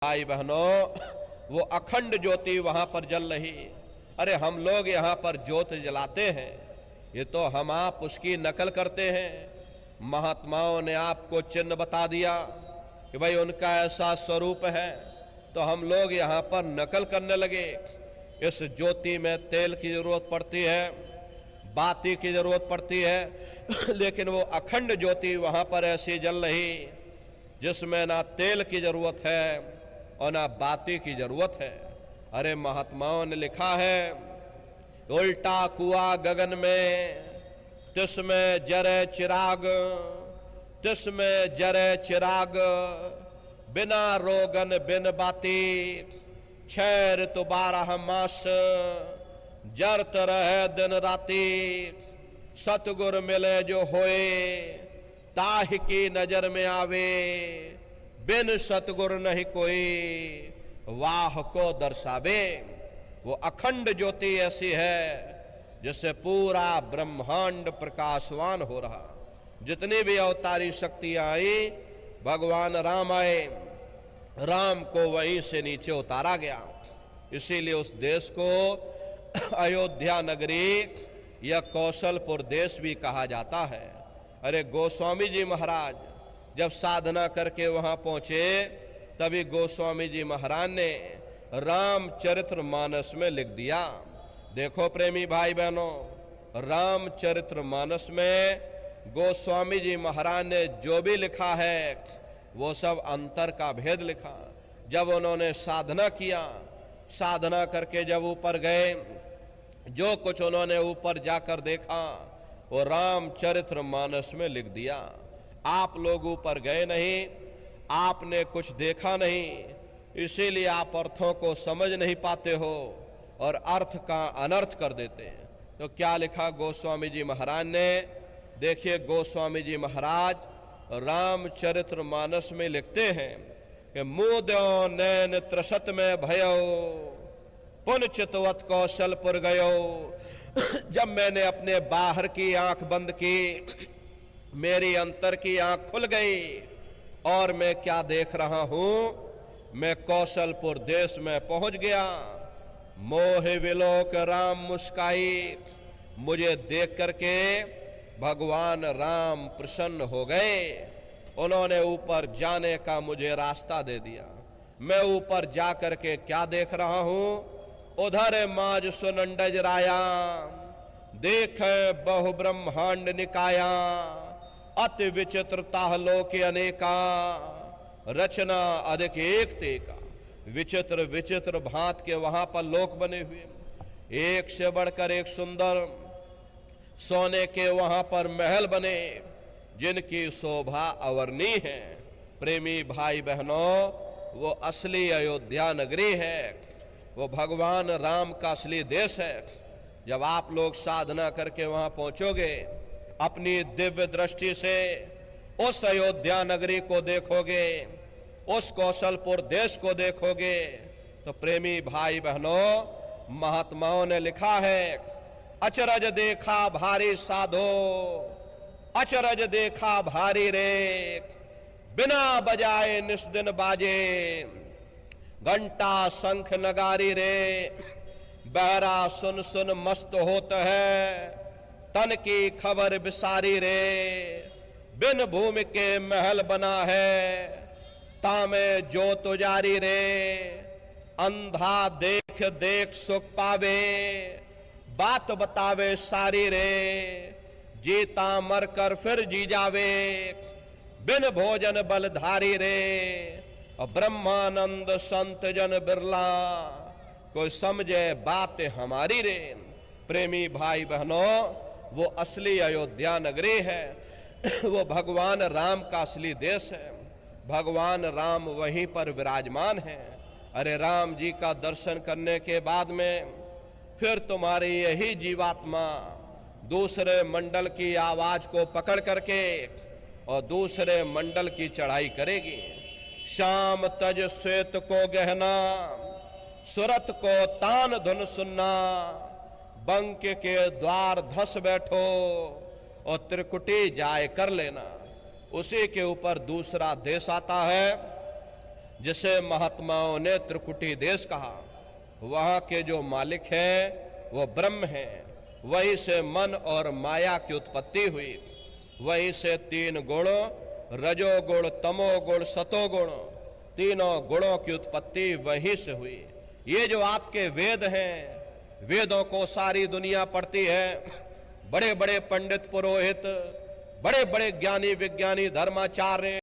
भाई बहनों, वो अखंड ज्योति वहां पर जल रही। अरे हम लोग यहाँ पर ज्योत जलाते हैं, ये तो हम आप उसकी नकल करते हैं। महात्माओं ने आपको चिन्ह बता दिया कि भाई उनका ऐसा स्वरूप है, तो हम लोग यहाँ पर नकल करने लगे। इस ज्योति में तेल की जरूरत पड़ती है, बाती की जरूरत पड़ती है, लेकिन वो अखंड ज्योति वहां पर ऐसी जल रही जिसमें ना तेल की जरूरत है और ना बाती की जरूरत है। अरे महात्माओं ने लिखा है, उल्टा कुआं गगन में, तिसमें जरे चिराग, तिसमें जरे चिराग, बिना रोगन बिन बाती, 6 ऋतु 12 मास, जरत रहे दिन राती, सतगुर मिले जो होए, ताहि की नजर में आवे, बिन सतगुर नहीं कोई, वाह को दर्शावे। वो अखंड ज्योति ऐसी है जिससे पूरा ब्रह्मांड प्रकाशवान हो रहा। जितनी भी अवतारी शक्तियां आई, भगवान राम आए, राम को वहीं से नीचे उतारा गया। इसीलिए उस देश को अयोध्या नगरी या कौशलपुर देश भी कहा जाता है। अरे गोस्वामी जी महाराज जब साधना करके वहां पहुंचे, तभी गोस्वामी जी महाराज ने रामचरित्र मानस में लिख दिया। देखो प्रेमी भाई बहनों, रामचरित्र मानस में गोस्वामी जी महाराज ने जो भी लिखा है वो सब अंतर का भेद लिखा। जब उन्होंने साधना किया, साधना करके जब ऊपर गए, जो कुछ उन्होंने ऊपर जाकर देखा वो रामचरित्र मानस में लिख दिया। आप लोग ऊपर गए नहीं, आपने कुछ देखा नहीं, इसीलिए आप अर्थों को समझ नहीं पाते हो और अर्थ का अनर्थ कर देते हैं। तो क्या लिखा गोस्वामी जी महाराज ने? देखिए, गोस्वामी जी महाराज रामचरित्र मानस में लिखते हैं कि मुद्यो नैन त्रसत में भयो, पुन चितवत कौशलपुर गयो। जब मैंने अपने बाहर की आंख बंद की, मेरी अंतर की आंख खुल गई और मैं क्या देख रहा हूं, मैं कौशलपुर देश में पहुंच गया। मोह विलोक राम मुस्काई, मुझे देख करके भगवान राम प्रसन्न हो गए। उन्होंने ऊपर जाने का मुझे रास्ता दे दिया। मैं ऊपर जा करके क्या देख रहा हूं, उधर माज सुनंडज राया, देख बहु ब्रह्मांड निकाया, अति विचित्रता लोक अनेका, रचना अधिक एक तेका। विचित्र विचित्र भांत के वहां पर लोक बने हुए, एक से बढ़कर एक सुंदर। सोने के वहां पर महल बने जिनकी शोभा अवर्णीय है। प्रेमी भाई बहनों, वो असली अयोध्या नगरी है, वो भगवान राम का असली देश है। जब आप लोग साधना करके वहां पहुंचोगे, अपनी दिव्य दृष्टि से उस अयोध्या नगरी को देखोगे, उस कौशलपुर देश को देखोगे, तो प्रेमी भाई बहनों, महात्माओं ने लिखा है, अचरज देखा भारी साधो, अचरज देखा भारी रे, बिना बजाए निस्दिन बाजे, घंटा शंख नगारी रे, बहरा सुन सुन मस्त होत है, तन की खबर बिसारी रे, बिन भूमि के महल बना है, तामे जो तुजारी रे, अंधा देख देख सुख पावे, बात बतावे सारी रे, जीता मर कर फिर जी जावे, बिन भोजन बलधारी रे, और ब्रह्मानंद संत जन बिरला, कोई समझे बात हमारी रे। प्रेमी भाई बहनों, वो असली अयोध्या नगरी है, वो भगवान राम का असली देश है। भगवान राम वहीं पर विराजमान है। अरे राम जी का दर्शन करने के बाद में फिर तुम्हारी यही जीवात्मा दूसरे मंडल की आवाज को पकड़ करके और दूसरे मंडल की चढ़ाई करेगी। श्याम तज श्वेत को गहना, सुरत को तान धुन सुनना, बंक के द्वार धस बैठो और त्रिकुटी जाय कर लेना। उसी के ऊपर दूसरा देश आता है, जिसे महात्माओं ने त्रिकुटी देश कहा। वहां के जो मालिक हैं वो ब्रह्म हैं। वहीं से मन और माया की उत्पत्ति हुई। वहीं से तीन गुण, रजोगुण, तमोगुण, सतोगुण, तीनों गुणों की उत्पत्ति वहीं से हुई। ये जो आपके वेद हैं, वेदों को सारी दुनिया पढ़ती है। बड़े बड़े पंडित पुरोहित, बड़े बड़े ज्ञानी विज्ञानी धर्माचार्य